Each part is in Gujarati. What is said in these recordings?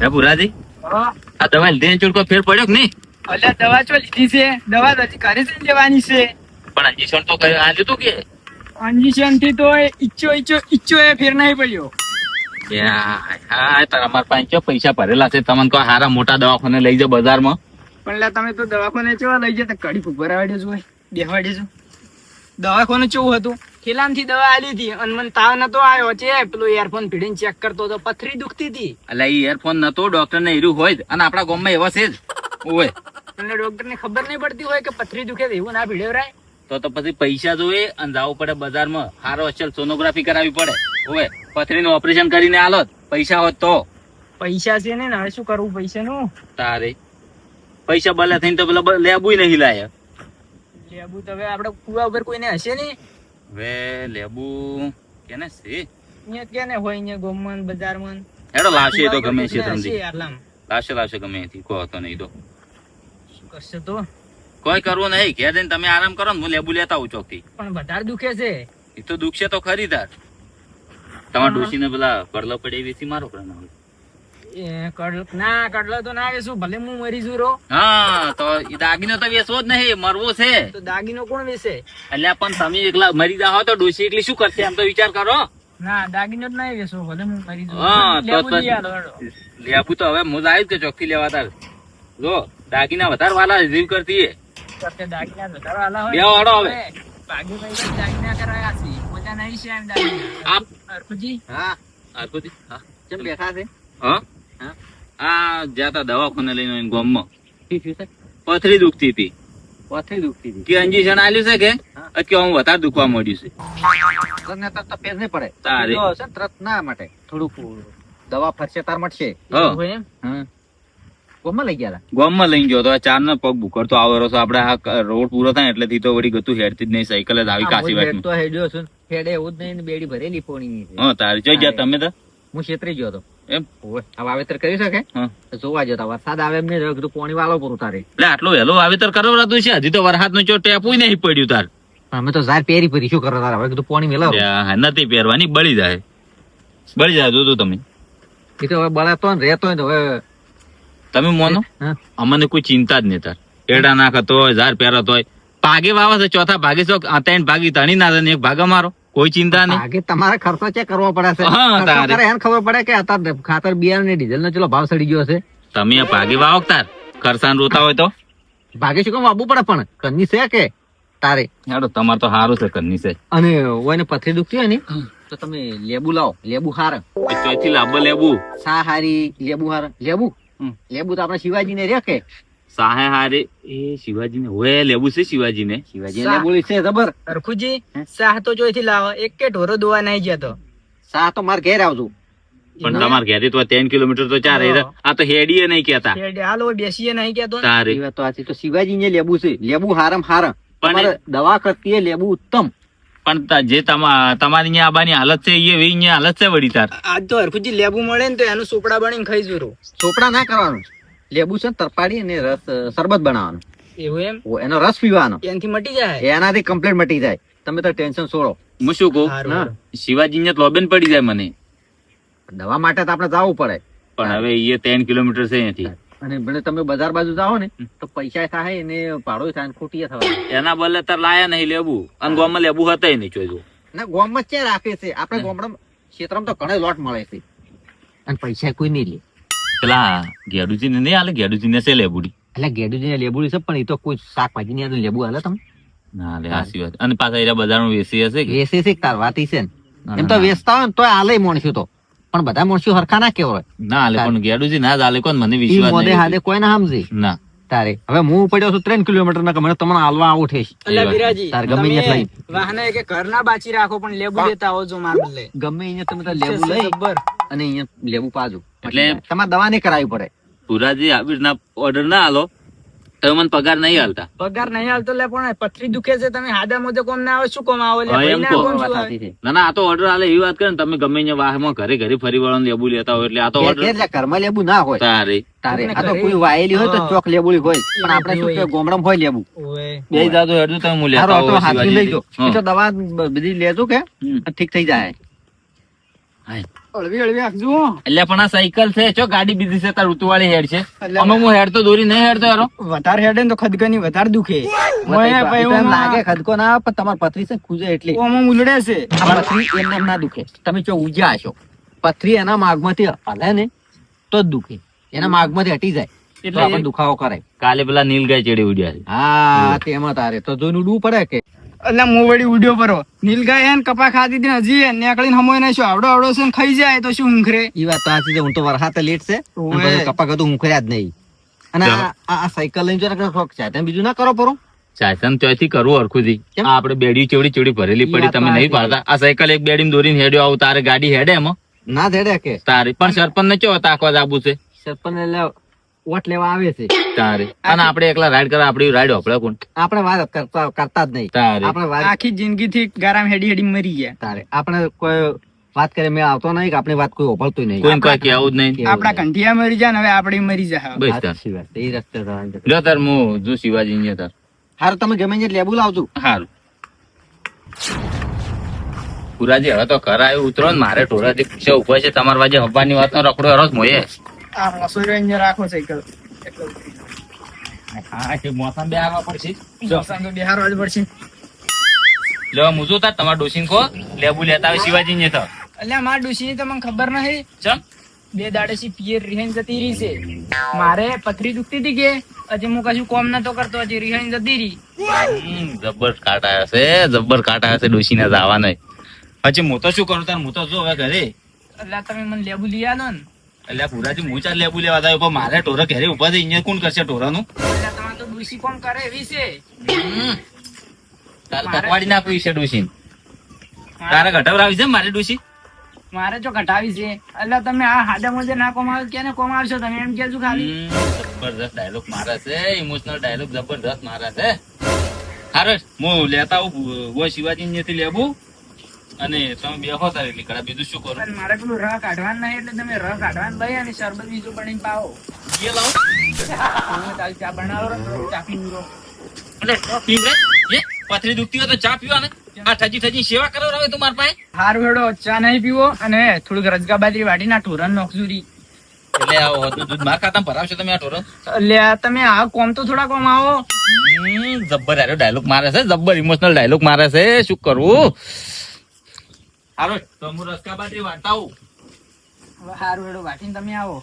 હે પુરાજી, હા. આ દવા લીધી ચૂડકો ફેર પડ્યો કે નહીં? અલ્યા દવા ચો લીધી છે, દવા તો હજી ઘરે જઈને લેવાની છે. પણ ઇન્જેક્શન તો આલ્યું તું કે? ઇન્જેક્શન થી તો ઈચ્છો એ ફેર નહીં પડ્યો. હા તારા મારા પાસે પૈસા ભરેલા છે, તમને કોઈ હારા મોટા દવાખાને લઈ જાઓ બજારમાં. પણ લા તમે તો દવાખાને ચેવા લઈ જતા કડી ભરાવાડ્યો છો, બેહવાડ્યો છો. દવાખાને કેવું હતું, ખીલામથી દવા આલી હતી અને મને તાવ નતો આવ્યો છે. પેલો ઇયરફોન ભીડીને ચેક કરતો તો પથરી દુખતી હતી. એટલે એ ઇયરફોન નતો, ડોક્ટર ને હીરું હોય જ, અને આપણા ગામમાં એવા છે જ. ઓય એટલે ડોક્ટર ને ખબર નહીં પડતી હોય કે પથરી દુખે એવું ના ભીડેવરાય. તો પછી પૈસા જોઈએ અને જવું પડે બજારમાં, હારો અસલ સોનોગ્રાફી કરાવવી પડે. ઓય પથરીનું ઓપરેશન કરીને આલો પૈસા હોત તો. પૈસા છે ને હવે શું કરવું પૈસાનું? તારે પૈસા બલે થઈને તો પેલા લેબુય નહીં લાયા. લેબુ તો હવે આપડે કુવા ઉપર કોઈને હશે ને. હવે લેબુ કેને છે? અહીંયા ક્યાં ને હોય અહીંયા ગોમન બજારમાં. હેડો લાવશે એ તો ગમે છે હશે તમને. આટલામાં. લાવશે ગમે એથી કહો તો નહીં તો શું કરશે તો? કોઈ કરવું નહીં, ઘેર જઈને તમે આરામ કરો ને, હું લેબુ લેતા આવું ચોકથી. પણ વધારે દુખે છે. એ તો દુખશે તો ખરી તાર. તમારા ડોશીને પેલા કરલો પડે એવી મારો પ્રાણ આવે. કડલો તો ના વેચું, ભલે હું મરી જુ રો. હા તો એ દાગીનો તો વેચવો જ નહીં, મરવો છે. તો દાગીનો કોણ વેચે? એટલે પણ તમે એકલા મરી જાઓ તો ડોશી એકલી શું કરશે, એમ તો વિચાર કરો. ના દાગીનો જ નહીં વેચો, ભલે હું મરી જુ. હા લેબુ તો લઈ આલો, હેડો. લેબુ તો હવે હું આવ્યું કે ચોખ્ખી લેવા તાર. જો દાગીના વધારે વાલા જીવ કરતી એ. કરતે દાગીના વધારે આલા હોય. બે વાળો હવે. ભાગ્ય ભાઈ દાગીના કરાયા છે, મજા નહીં છે એમ દાગીના. આપ અરખુજી, હા આરકોજી હા કેમ બેઠા છે? હા આ જ્યાં દવાખાને લઈને ગામમાં પથરી દુખતી હતી. પથરી દુખતી હતી કે ઇન્જેક્શન આલ્યું છે કે હું વધારે દુખવા મળ્યું છે. તને તો તપેસ નહીં પડે તારે જો છે તરત ના માટે થોડુંક દવા ફરશે તાર મટશે. હા. એમ હા કોમાં લઈ ગયા ગામમાં લઈને ગયો તો આ ચાર ના પગ બુકરતો આવેલો છે. આપડે આ રોડ પૂરો થાય એટલે થી તો વળી ગતું હેડતી જ નહીં, સાયકલ જ આવી કાશી વાત. તો હેડ્યો છું, હેડે એવું જ નહીં, બેડી ભરેલી પોણી. હા તારે જોઈ ગયા તમે તો. હું છેતરી ગયો તો એમ આ વાવેતર કરી શકે જોવા જતા વરસાદ આવે એમ નહીં કીધું પોણી વાળો પૂરું તારે. એટલે આટલું વહેલું વાવેતર કરવડાતું છે, હજી તો વરસાદ નું ચો ટેપુય નહીં પડ્યું તાર. અમે તો ઝાર પહેરી ફરી શું કરો તારે, હવે કીધું પોણી મેલાવ. નથી પહેરવાની, બળી જાય જોતું તમે. એ તો હવે બળાતો ને રહેતો ને હવે તમે મોનો અમને કોઈ ચિંતા જ નહીં તાર. એડા નાખતો હોય, ઝાર પહેરતો હોય, ભાગે વાવે છે, ચોથા ભાગે છો ત્રણ ભાગી તણી ના એક ભાગ અમારો, કોઈ ચિંતા નહીં. આગે તમારે ખર્ચો ચેક કરવો પડે છે. હા, તારે. ખર્ચો કરે એને ખબર પડે કે અત્યારે ખાતર બિયારણ ને ડીઝલ નો ચલો ભાવ સડી ગયો છે. તમે આ ભાગે વાવો તાર ખરસાન રોતા હોય તો ભાગે શું કામ વાવવું પડે, પણ કરની છે કે તારે. હેડો તમારે તો સારું છે કરની છે. અને ઓને પથરી દુખતી હોય ને તો તમે લેબુ લાવો, લેબુ હાર. ચોથી લાંબો લેબુ સા હારી લેબુ હાર. લેબુ તો આપણે શિવાજી ને રે કે સાહે હારે એ શિવાજી ને હોય લેબુ છે, શિવાજી ને લેબુ છે જબર. અરખુજી સાહ તો જોઈથી લાવો, એક કે ઢોરો દોવા નહીં જતો. સાહ તો માર ઘેર આવજો. પણ તમારે ઘેરથી તો 3 કિલોમીટર તો ચાર. આ તો હેડીએ નહીં કેતા, હાલો બેસીએ નહીં કેતો તારે. તો આ તો શિવાજી ને લેબુ છે, લેબુ હારમ હાર. પણ દવા કરતી લેબુ ઉત્તમ. પણ જે તમારી અહીંયા આબાની હાલત છે એ અહીંયા હાલત છે વળી તાર. આજ તો હરખુજી લેબુ મળે ને તો એનું સોપડા બનીને ખાઈ જુરો. સોપડા ના કરવાનું, લેબુ છે તરપાડી અને રસ શરબત બનાવવાનું. એવું એમ? એનો રસ પીવાનો, એનાથી મટી જાય, એનાથી કમ્પ્લીટ મટી જાય. તમે તો ટેન્શન છોડો. હું શું કહું, શિવાજી ને લોબેન પડી જાય મને. દવા માટે તો આપણે જવું પડે, પણ હવે એ 3 કિલોમીટર છે અહીંયાથી. અને ભલે તમે બજાર બાજુ જાઓ ને તો પૈસા થાય ને ભાડો થાય ખોટી થવા. એના બદલે તાર લાયા નહીં લેબુ, અને ગામમાં લેબુ હતા નહીં જોયું. ના ગામમાં ક્યાં રાખે છે, આપણે ગામડા ક્ષેત્રમાં તો ઘણા લોટ મળે છે અને પૈસા કોઈ નહીં લે. પેલા ગેડુજી ને નહીં હાલે, ગેડુજી ને છે લેબુડી. એટલે ગેડુજી ને લેબુડી છે, પણ એ તો કોઈ શાકભાજી ની લેબુ હાલે તમે ના લે આસી વાત. અને પાછા એરા બજારમાં વેચી હશે કે વેચે છે તાર વાત છે ને. એમ તો વેચતા હોય ને તો હાલે મોણશું તો, પણ બધા મોણશું હરખા ના કેવાય. ના હાલે, પણ ગેડુજી ના હાલે કોણ, મને વિશ્વાસ નહીં. હાલે કોઈ ના સમજે ના તારે. હવે હું પડ્યો છું 3 કિલોમીટર ના, મને તમને હાલવા આવું છે તાર. ગમે અહીંયા લઈ વાહને કે ઘર ના બાચી રાખો, પણ લેબુ લેતા આવો જો માર બદલે. ગમે અહીંયા તમે તો લેબુ લઈ અને અહીંયા લેબુ પાજો, એટલે તમારે દવા નહીં કરાવી પડે. પુરાજી આવી રીતના ઓર્ડર ના હાલો તો મને પગાર નહીં હાલતા. પગાર નહીં હાલતો લે, પણ પથરી દુખે છે, તમે હાદા મોદે કોમ ના આવે શું કોમ આવો લે. ના ના, આ તો ઓર્ડર હાલે એવી વાત કરે ને, તમે ગમે અહીંયા વાહમાં ઘરે ઘરે ફરી વળો લેબુ લેતા હોય એટલે આ તો ઓર્ડર. ઘરમાં લેબુ ના હોય તારે. આ તો કોઈ વાયેલી હોય તો ચોક લેબુડી હોય, પણ આપણે શું કે ગોમડમ હોય લેબુ. બે જાતો હેડું તમે હું લેતા આવો. હાથી લઈ જો, તો દવા બધી લેજો કે ઠીક થઈ જાય. હળવી આપજો. એટલે પણ આ સાયકલ છે ચો ગાડી બીજી છે તાર ઋતુવાળી હેડ છે અમે હું હેડ તો દોરી નહીં હેડતો યારો વધારે હેડે ને તો ખદકાની વધારે દુખે. લાગે ખદકો ના આવે, પણ તમારી પથરી છે ખૂજે એટલે ઓમાં ઉલડે છે. આ પથરી એમને એમ ના દુખે. તમે જો ઉજ્યા હશો, પથરી એના માગમાંથી હલે ને તો જ દુખે, એના માગમાંથી હટી જાય એટલે આપણને દુખાવો કરે. કાલે પેલા નીલગાય ચડી ઉડ્યા છે. હા તેમાં તારે તો જોઈને ઉડવું પડે કે એટલે હું વળી ઉડ્યો પરો. નીલગાય હે ને કપા ખાધી હતી ને હજી હે નીકળીને હમોય નહીં શું આવડો છે ને ખાઈ જાય તો શું ઊંઘરે. ઈ વાત તો સાચી છે. હું તો વરસાદ લેટ છે અને પછી કપા કદું ઊંઘર્યા જ નહીં. અને આ સાયકલ લઈને જો ને શોખ છે, તમે બીજું ના કરો પરો. ચાચન ત્યાંથી કરવું હરખુંથી. આ આપણે બેડી ચેવડી ભરેલી પડી, તમે નહીં પાડતા. આ સાયકલ એક બેડી દોરીને હેડ્યો આવું, તારે ગાડી હેડે એમાં ના ધેડે કે તારે પણ સરપંચ ને ચો તાકવા જાબુ છે. સરપંચ એટલે વોટ લેવા આવે છે તારે અને આપણે એકલા રાઈડ કરવા, આપડી રાઈડ હોપડે કોણ? આપણે વાત કરતા જ નહીં. તારે આપણે વાત આખી જિંદગી થી ગારામ હેડી હેડી મરી ગયા. તારે આપણે કોઈ વાત કરે મેં આવતો નહીં કે આપણી વાત કોઈ ઓભળતું નહીં. કોઈ કોઈ કેવું જ નહીં. આપડા કંઠિયા મરી જાય ને હવે આપણે મરી જાય. બસ તાર સાચી વાત. એ રસ્તે જવાનું. લ્યો તાર હું જો શિવાજી ને તાર હારું તમે ગમે તે લેબુ લાવજો. હારું પુરાજી હવે તો ઘર આવ્યું ઉતરો ને મારે ઢોરાથી પૂછે ઉભો છે તમારા વાજે હવાની વાત નો રખડો હરોજ મોયે આ રસોઈ અહીંયા રાખો સાયકલ. હા કે મોસમ બે આવવા પડશે. તો બિહાર જ પડશે. લ્યો મુજો તાર તમારા ડોસીન કો લેબુ લેતા આવે શિવાજી ને તો. એટલે મારા ડુસી તો મને ખબર નહીં. ચમ 2 દાડેથી પિયર રિહાઈન જતી રહી છે. મારે પથરી દુખતી હતી કે હજી હું કશું કોમ નતો કરતો, હજી રિહાઈન જતી રહી. જબ્બર કાટ આવ્યા છે, જબ્બર કાટ આવ્યા છે ડોસી ને જવા નહીં. પછી હું તો શું કરું તાર, હું તો જો હવે ઘરે. એટલે તમે મને લેબુ લઈ આલો ને. એટલે પુરાજી હું ચાર લેબુ લેવા જાય પણ મારે ઢોરા ઘરે ઉભા થઈ અહીંયા કોણ કરશે ઢોરાનું? એટલે તમારે તો ડુસી કોમ કરે એવી છે. તારે પકવાડી નાખવી છે ડોસી. તારે ઘટાવરાવી છે મારે ડોસી. મારે જો ઘટાવી છે. એટલે તમે આ હાડા મોજે ના કોમ આવે કેને કોમ આવશો તમે એમ કેજો ખાલી. જબરદસ્ત ડાયલોગ મારે છે, ઇમોશનલ ડાયલોગ જબરદસ્ત મારે છે. હારે હું લેતા આવું શિવાજી ને લેબુ અને તમે બેહો તારે એટલે કડા બીજું શું કરો? પણ મારે પેલું રહ કાઢવાનું નહીં એટલે તમે રહ કાઢવાનું લઈ અને શરબત બીજું બનાવીને પાવો. એ લાવો તમે તારી ચા બનાવો ચા પીવો. એટલે પીવરે એ પથરી દુખતી હોય તો ચા પીવા ને આ ઠજી સેવા કરો હવે તું માર પાસે. હારું હેડો ચા નહીં પીવો અને થોડુંક રજગા બાજરી વાટી ના ઢોરણ નોખજુરી. એટલે આવો હતું દૂધ માર ખાતા ભરાવશો તમે આ ઢોરો. એટલે તમે આ કોમ તો થોડા કોમ આવો. જબ્બર આરો ડાયલોગ મારે છે, જબ્બર ઇમોશનલ ડાયલોગ મારે છે. શું કરવું? હારો તો હું રસકા બાજરી વાટાવું. હારું હેડો વાટીને તમે આવો.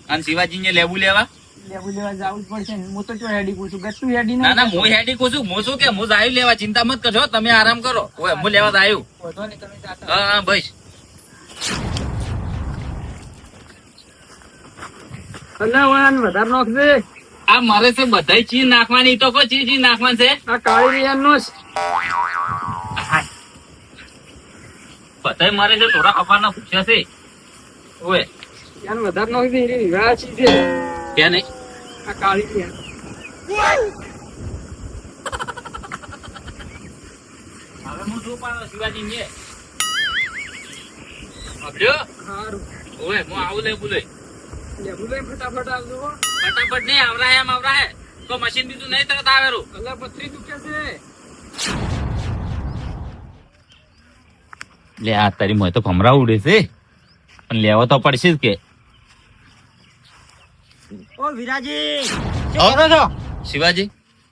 અને શિવાજી ને લેબુ લેવા લેબુ લેવા જવું જ પડશે ને. હું તો ચો હેડી પૂછું ગતું હેડી ના ના હું હેડી કહું છું. હું શું કે હું જાયું લેવા, ચિંતા મત કરજો, તમે આરામ કરો. ઓય હું લેવા જાયું. વધો ને તમે જાતા. હા હા ભાઈ. અલ્લાહ વધારે નોખજે. આ મારે છે બધાય ચીજ નાખવાની, તો કોઈ ચીજ નાખવાની છે. આ કાળી રિયાન નો બધાય મારે છે થોડા ખપાના પૂછ્યા છે. ઓય યાન વધારે નોખજે. એની વિવાહ ચીજ છે કે નહીં? આ કાળી રિયાન. હવે હું શું પાડો શિવાજી ને અભ્યો. હારું ઓય હું આવું લેબુ લઈ. લેબુ લઈ ફટાફટ આવજો. ફટાફટ નહીં આવરા હે, આવરા હે તો મશીન બીજું નહીં તરત આવેરું. અલ્લાહ પથરી દુખે છે. લે આ તારી મોય તો ભમરા ઉડે છે પણ લેવો તો પડશે જ કે. ઓ વિરાજી શું કરો છો? શિવાજી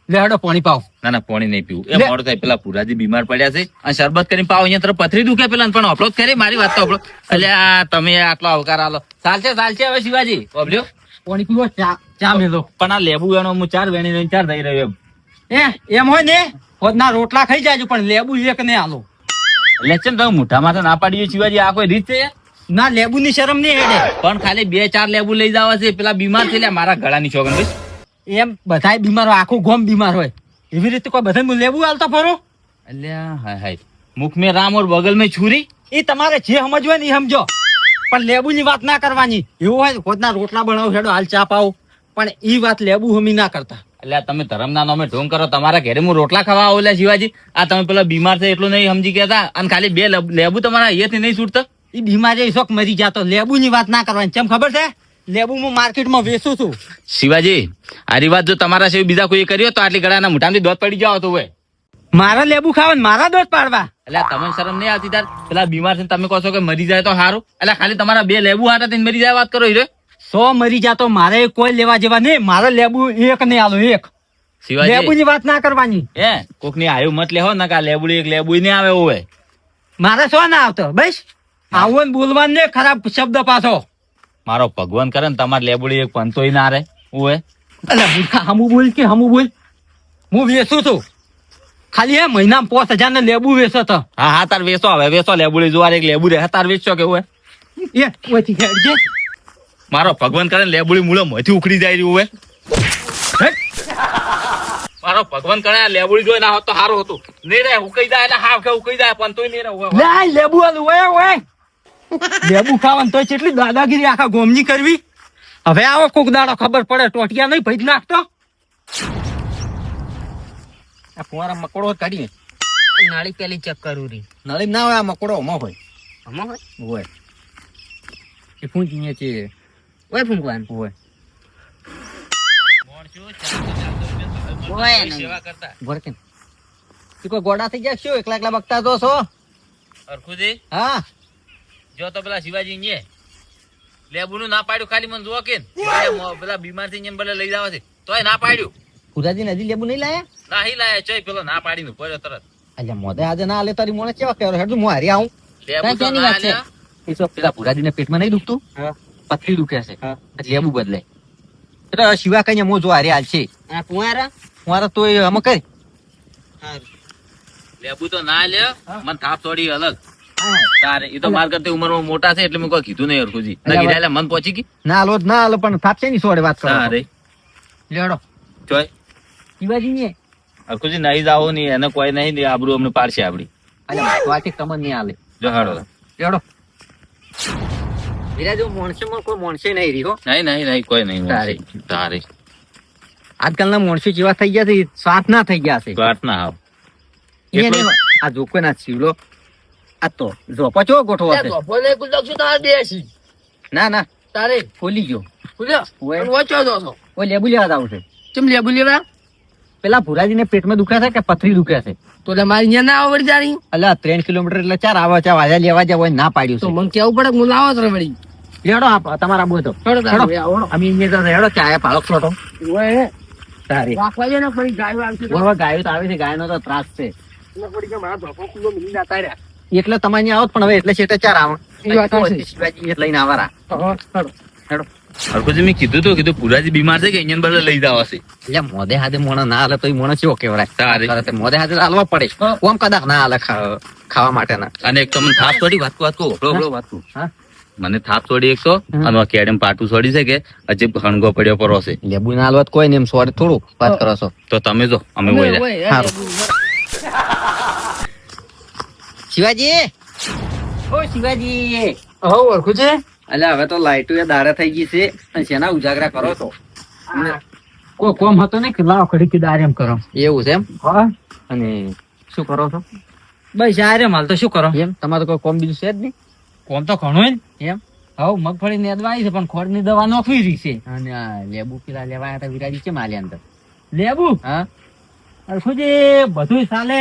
લે હેડો પાણી પાવ. ના ના પાણી નહીં પીવું. એ મોડું થાય, પેલા પુરાજી બીમાર પડ્યા છે અને શરબત કરીને પાવ. અહીંયા તરફ પથરી દુખે પેલા પણ અપલોડ કરે મારી વાત તો અપલોડ. એટલે આ તમે આટલો આવકાર આલો ચાલશે ચાલશે. હવે શિવાજી ઓબલ્યો પાણી પીવો. ચા મેલો. પણ આ લેબુ એનો હું 4 વેણી લઈને 4 થઈ રહ્યો એમ. એમ હોય ને ખોદના રોટલા ખાઈ જાજો પણ લેબુ એક ને આલો. લેચન તમે મોઢામાં તો ના પાડીએ શિવાજી, આ કોઈ રીત છે? ના લેબુ ની શરમ નહીં હેડે. પણ ખાલી 2-4 લેબુ લઈ જવા છે. પેલા બીમાર છે મારા ગળાની છોકન ભાઈ. એમ બધાય બીમાર હોય, આખું ગોમ બીમાર હોય એવી રીતે કોઈ બધા લેબુ આલતા ફરો. અલ્યા હાય હાય મુખ મેં રામ ઓર બગલ મેં છુરી. એ તમારે જે સમજવું હોય ને એ સમજો પણ લેબુ ની વાત ના કરવાની. એવું હોય ખોદના રોટલા બનાવો હેડો હાલ ચા પાવો પણ ઈ વાત લેબુ હમી ના કરતા. એટલે તમે ધર્મના નામે ઢોંગ કરો. તમારા ઘરે હું રોટલા ખાવા આવું લે શિવાજી. આ તમે પેલા બીમાર છે એટલું નહીં સમજી ગયા અને ખાલી 2 લેબુ તમારા અહીંયાથી નહીં છૂટતા. એ બીમારી શોખ મરી ગયા તો લેબુ ની વાત ના કરવાની. કેમ ખબર છે? લેબુ હું માર્કેટમાં વેચું છું. શિવાજી આ વાત જો તમારા સિવાય બીજા કોઈ કર્યો તો આટલી ગળાના મોઢામાંથી દોત પડી જાવ તો હોય. મારા લેબુ ખાવા ને મારા દોસ્ત પાડવા. એટલે તમને શરમ નહીં આવતી તાર? પેલા બીમાર છે તમે કહો છો કે મરી જાય તો સારું. એટલે ખાલી તમારા 2 લેબુ હાટા થઈને મરી જાય વાત કરો હીરો. 100 મરી જાતો મારે કોઈ લેવા જેવા નહીં. મારો લેબુ એક નહીં આલો એક. શિવાજી લેબુની વાત ના કરવાની. કોક ની આયુ મત લેવો ને કે આ લેબુ એક લેબુ નહીં આવે હોય. મારે શું ના આવતો બસ આવું બોલવાનું ને ખરાબ શબ્દ પાછો. મારો ભગવાન કરે ને તમારે લેબુડી એક પંતોય ના રે હોય. એટલે મૂર્ખા હમું બોલ કે હમું બોલ. હું વેચું છું ખાલી એ મહિનામાં 5000 ને લેબુ વેચો તો. હા હા તાર વેચો હવે વેચો લેબુડી જોવાર એક લેબુ રે તાર વેચો કે હોય. એ ઓછી હેડજે. મારો ભગવાન કરે ને લેબુડી મૂળો મોથી ઉખડી જાય રહ્યું હોય. મારો ભગવાન કરે આ લેબુડી જોઈ ના હોત તો સારું હતું. નહીં રે ઉકઈ જાય એટલે હાવ કે ઉકઈ જાય પણ તોય નહીં રે હોય. લે લેબુ આલું ઓય ઓય. લેબુ ખાવાનું તોય કેટલી દાદાગીરી આખા ગોમની કરવી. હવે આવો કોક દાડો ખબર પડે ટોટિયા નહીં ભઈ નાખતો. આ ફુવારા મકોડો કાઢીએ નાળી પેલી ચેક કરું રી. નળી ના હોય આ મકોડો હમો હોય. આમાં હોય હોય એ પૂંચીએ છે ઓય ફૂંકવાનું હોય. ઓય ને. સેવા કરતા ભરકે તું કોઈ ગોડા થઈ ગયા શું એકલા એકલા બકતા તો છો. અરખુજી હા જો તો પેલા શિવાજી ને લેબુ નું ના પાડ્યું ખાલી મને જોવો કે પેલા બીમાર થઈ ભલે લઈ જવા છે તોય ના પાડ્યું. ખુદાજી નદી લેબુ નહીં લાયા. નાહી લાયા ચોય પેલો ના પાડીને પડ્યો તરત. અલ્યા મોદે આજે ના આલે તારી મોને કેવા કહેરો હેડ હું હારી આવું. લેબુ તો ક્યાંની ના વાત છે? આલ્યા. એ તો પેલા ભુરાજીને પેટમાં નહીં દુખતું પથરી દુખે છે એટલે લેબુ બદલે એટલે શિવા કઈ મો જો હારી હાલ છે. આ ફુવારા મારા તો આમાં કઈ લેબુ તો ના લે મને થાપ છોડી અલગ તારે એ તો માર કરતી ઉંમરમાં મોટા છે એટલે મેં કોઈ કીધું નહીં અરખુજી ના કીધા એટલે મન પહોંચી ગઈ. ના આલો ના આલો પણ થાપશે ની સોડે વાત કરો. તારે લેડો ચોય શિવાજી ને અરખુજી નહીં જાઓ નહીં એને કોઈ નહીં આબરૂ અમને પાડશે આપડી. અલ્યા વાતે તમને નહીં આલે જો હાડો લેડો. વિરાજ મોણસે માં કોઈ મોણસે નહીં રહ્યો. નહીં નહીં નહીં કોઈ નહીં તારે. તારે આજકાલના મોણસો જેવા થઈ ગયા છે સ્વાર્થ ના થઈ ગયા છે. વાત ના આવ એને આ જોકો ના છીવલો આ તો ઝોપો ચો ગોઠવો હશે. બોલે ગુલક છું તાર દેશી ના ના તારે ફોલી ગયો બોલ્યો ઓય વચો દો છો ઓય લેબુ લેવા જાવ છે. કેમ લેબુ લેવા પેલા ભુરાજીને પેટમાં દુખે છે કે પથરી દુખે છે. તો તમારી અહીંયા ના આવડી જાણી અલ્યા 3 કિલોમીટર એટલે 4 આવા ચા વાજા લેવા જાવ ના પાડ્યું તો છે. મને કેવું પડે હું લાવો તો વળી લેડો તમારા બોતો હેડો તારે આવડો અમે અહીંયા તો હેડો ચાયા પાળો છોટો ઓય તારી રાખવા દે ને ફરી ગાયો આવશે તો ઓય ગાયો તો આવે છે ગાયનો તો ત્રાસ છે પડી કે મારા ધોકો કુલો મિલી જતા રહ્યા એટલે તમારે અહીંયા આવત પણ હવે એટલે છેટે 4 આવ એ વાત છે. શિવાજી એ લઈને આવારા હેડો હેડો. અરખુજી મેં કીધું પુરાજી બીમાર છે કે અહીંયા બદલે લઈ જવા છે. એટલે મોદે હાથે મોણા ના હાલે તો મોણા ચેવો કેવરાય. તારે. મોદે હાથે હાલવા પડે ઓમ કદાચ ના હાલે ખાવા માટે ના. અને એક તો મને થાપ છોડી વાત કહું હા મને થાપ છોડી એક તો અને આ કેડમ પાટું છોડી છે કે અજીબ હણગો પડ્યો પરો છે. લેબુ ના હાલવા કોઈ ને એમ સોરી થોડું વાત કરો છો. તો તમે જો અમે ઓય, બોલ્યા ઓય, હારું. શિવાજી ઓ શિવાજી હો ઓળખું છે અલ્યા હવે તો લાઈટો એ દાડા થઈ ગઈ છે અને શેના ઉજાગરા કરો છો. કોઈ કોમ હતો ને કે લાવ ખડી દાર એમ કરો એવું છે એમ. હા અને શું કરો છો બસ આ રે માલ તો શું કરો એમ. તમારે કોઈ કોમ બીજું છે જ નહીં. કોમ તો ઘણું એમ. હવે મગફળી નેદવા આવી છે પણ ખોડ ની દવા નોખવી રહી છે. અને આ લેબુ પેલા લેવા આવ્યા હતા વિરાજી છે માલી અંદર લેબુ. હા શું છે બધું ચાલે.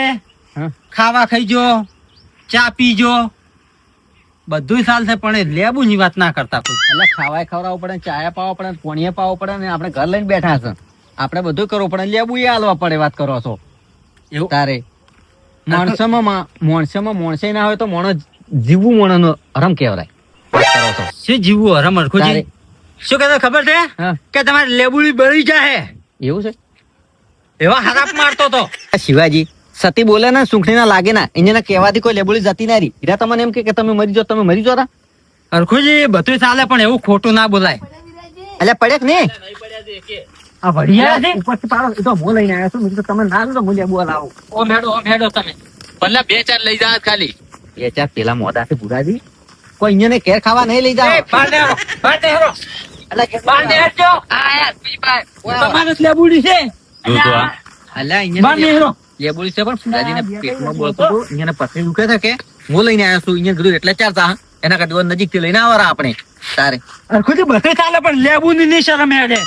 ખાવા ખાઈજો ચા પીજો બધું ચાલશે પણ લેબુ ની વાત ના કરતા કોઈ. એટલે ખાવાય ખવડાવવું પડે ચાયા પાવા પડે પોણીએ પાવા પડે ને આપણે ઘર લઈને બેઠા છે આપણે બધું કરવું પડે લેબુ એ હાલવા પડે વાત કરો છો એવું. તારે માણસોમાં મોણસે ના હોય તો મોણસ જીવવું મોણસ હરમ કહેવાય. વાત કરો છો શું જીવવું હરમ અરખુજી શું કહેતો ખબર છે કે તમારે લેબુડી બળી જાય એવું છે. એવા હરાપ મારતો તો શિવાજી સતી બોલે ને સુખણી ના લાગે ના એને કહેવાથી કોઈ લેબુડી જતી ના રહી. હીરા તમને એમ કે તમે મરી જાઓ તમે મરી જાઓ. અરખુજી બધું ચાલે પણ એવું ખોટું ના બોલાય. એટલે પડે કે નહીં આ વડિયા છે ઉપરથી પાડો એ તો હું લઈને આવ્યો છું. મેં કીધું તમે ના લો તો હું લેબુ લાવો. ઓમ હેડો તમે ભલે 2-4 લઈ જા ખાલી 2-4 પેલા મોડા છે ભુરાજી કોઈ અહીંયા કેર ખાવા નહીં લઈ જાઓ. તમારે લેબુડી છે જો તો આ અલ્યા અહીંયા લેબુડી છે પણ ફુલાજીને પેટમાં બોલતો હતો અહીંયા પથરી દુખે છે કે હું લઈને આવ્યો છું અહીંયા કીધું એટલે 4 તા એના કરતા નજીક થી લઈને આવરા આપણે તારે. અરખુજી બધે ચાલે પણ લેબુ ની શરમ હેડે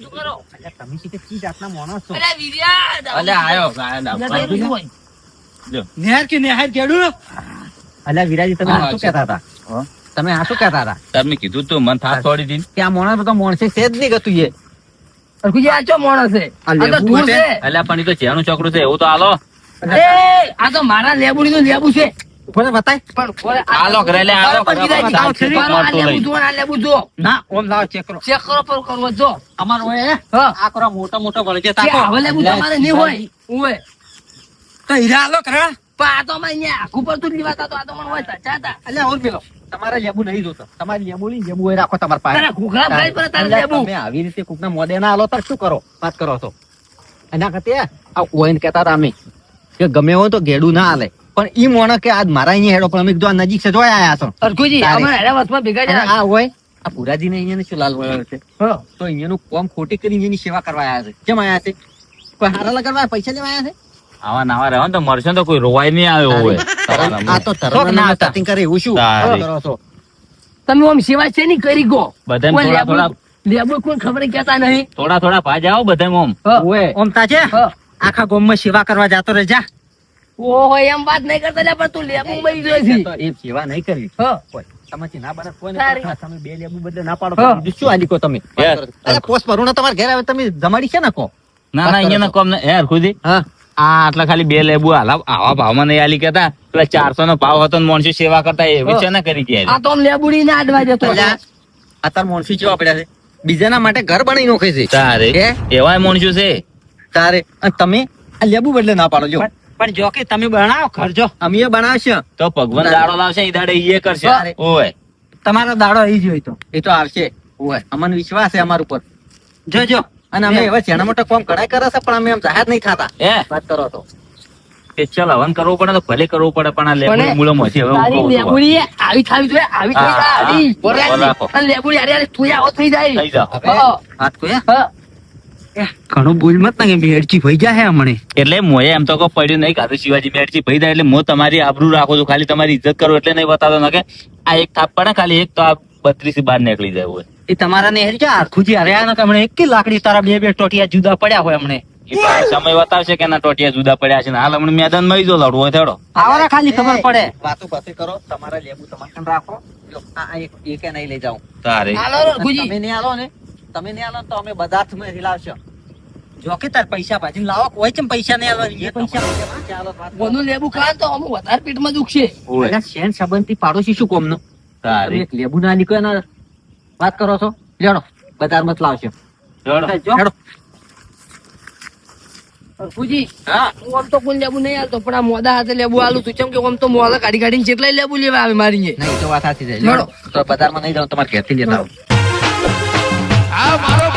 શું કરો અલ્યા તમે શી કે ચી જાતના માણસ છો અરે વિર્યા અલ્યા આયો આયો. નેહાર કે નેહાર કેડું અલ્યા વિરાજી તમે હા, આ શું કહેતા હતા હા? તમે આ શું કહેતા હતા તમે કીધું તું મન થાપ છોડી દીધી. કે આ માણસ તો માણસે છે જ નહીં ગતું એ અરખુજી આ ચો માણસ છે આ આ તો લેબુ ધૂળ માટે? છે અલ્યા પણ ઈ તો જેનું છોકરું છે એવું તો હાલો. એ આ તો મારા લેબુડી નું લેબુ છે કોને બતાય પણ કોને આ હાલો ઘરે લે, હાલો પણ ઘરે. વિરાજી, બતાવો, છે. પણ આ લેબુ જો આ લેબુ જો ના ઓમ લાવો ચેક કરો ચેક કરો પર કરવો જો અમાર હોય હા આ કરો મોટો મોટો વળજે કે તાકો હવે લેબુ તમારે નહીં હોય ઓય તો હીરા આલો કરા પણ આ તો અમારે અહીંયા આખું પડતું જ લેવાતા તો આ તો મને હોય ચાતા અલ્યા ઓર પેલો તમારે લેબુ નહીં જોતો તમારે લેબુ લઈ લેબુ હોય રાખો તમાર પાસે તારા ઘૂઘરા ભાઈ પર તારે અલ્યા, લેબુ તમે આવી રીતે કોકના મોઢે ના આલો તાર શું કરો વાત કરો છો એના કરતે આ ઓઈન કહેતા હતા અમે કે ગમે હોય તો ગેડું ના આલે પણ ઈ મોણે કે આજ મારા અહીંયા હેડો પણ અમે કીધું આ નજીક છે જોયા આયા છો અરખુજી તારે. અમારે હેડા વસમાં ભેગા અને જરા આ હોય આ પુરાજીને અહીંયા શું લાલ વળ્યો છે હા તો અહીંયાનું કોમ ખોટી કરીને એની સેવા કરવા આયા છે કેમ આયા છે કોઈ હારા લગાડવા પૈસા લેવા આયા છે આવા નાવા રહો ને તો મરશે તો કોઈ રોવાય નહીં આવ્યો હોય. આ તો શોખ ધર્મ ના ના હતા. સટિંગ કરે એવું શું તારે. કરો છો તમે આમ સેવા છે નહીં કરી ગો બધાને કોઈ થોડા લેબુ લેબુ કોઈ ખબર કહેતા નહીં થોડા ભાજ આવો બધા ઓમ. હા. ઓય ઓમ તાજે હા. આખા ગામમાં સેવા કરવા જાતો રે જા ઓહો એમ વાત નહીં કરતા લે પણ તું લેબુ મરી જોઈ છે તો એ સેવા નહીં કરવી હા કોઈ તમારથી ના બને કોઈ સારી. નહીં. તમે બે લેબુ બદલે ના પાડો હા. તો બીજું શું આલી કો તમે યાર. અરે પોસ્ટ ભરું ને તમારે ઘરે આવે તમે જમાડી છે ને કો ના ના અહીંયા કોમ ને યાર ખુદી હા આ આટલા ખાલી બે લેબુ આવા ભાવમાં નહીં આલી કેતા પેલા 400 નો ભાવ હતો ને માણસો સેવા કરતા એવી છે ને કરી ગયા આ તો આમ લેબુડી ના અડવા જતો અલ્યા, અત્યારે મોણસી કેવા પડ્યા છે બીજાના માટે ઘર બનાવી નોખે છે તારે હે? એવાય માણસો છે તારે અને તમે આ લેબુ બદલે ના પાડો જો પણ જો કે તમે બનાવો ઘર જો અમે બનાવશે તો ભગવાન દાડો લાવશે ઈ દાડે ઈ કરશે તારે. ઓય તમારો દાડો આવી જોઈ તો એ તો આવશે ઓય અમને વિશ્વાસ છે અમાર ઉપર જોજો અને અમે એવા જેના મોટા કામ કડાઈ કરે છે પણ અમે એમ જાહેર નહીં થતા હે વાત કરો તો કે ચાલ હવન કરવું પડે તો ભલે કરવું પડે પણ આ લેબુ પણ મૂળો માંથી હવે હું તારી કહું છું. લેબુડી આવી થાવી જોઈએ આવી થઈ હા, જાય આવી હા. બરાબર. રાખો. અને લેબુડી અરે અરે તું આવો થઈ જાય થઈ જાઓ. હા, વાત કોઈ હા. ઘણું બોલ મત ને કે હેડચી ભઈ જાય હમણે એટલે મોએ એમ તો કોઈ પડ્યું નહીં કાતું શિવાજી બેટજી ભાઈ દા એટલે હું તમારી આબરૂ રાખું છું ખાલી તમારી ઇજ્જત કરું એટલે નહીં બતાવતો ને કે આ એક થાપ પડે ખાલી એક તો આ 32 બહાર નીકળી જાય હોય એ તમારા ને હેડચા આખુજી હર્યા ને કે હમણે એક લાકડી તારા બે બે ટોટિયા જુદા પડ્યા હોય હમણે ઈ તો સમય બતાવશે કે ના ટોટિયા જુદા પડ્યા છે ને હાલ હમણાં મેદાન માં જો લડવું હોય થોડો આવરા ખાલી ખબર પડે વાતો પાતે કરો તમારા લેબુ તમારે કન રાખો લો, આ એક એકે નહીં લઈ જાઉં તારે હાલો રો, ગુજી. તમે નહીં આલો ને તમે નહીં આલો ને તો અમે પદાર્થમાં હિલાવશો જો કે તાર પૈસા ભાજીને લાવો કોઈ ચમ પૈસા નહીં આલો એ પૈસા ચાલો વાત કરો. ઓનું લેબુ ખાય તો અમુક વધારે પેટમાં દુખશે ઓય અલ્યા, શેન સંબંધી પાડોશી શું કોમનો તારે એક લેબુ ના નીકળે ને વાત કરો છો લેડો બજારમાં જ લાવશો જોડો. હેડો. ગુજી હા હું આમ તો કોઈ લેબુ નહીં હાલતો પણ આ મોદા હાથે લેબુ હાલું છું કેમ કે આમ તો મોલા કાઢી કાઢીને જેટલાય લેબુ લેવા આવે મારી નહીં તો વાત સાચી છે લેડો. લેડો તો બજારમાં નહીં જાઉં તમારે ઘેરથી લેતા આવો આ મારો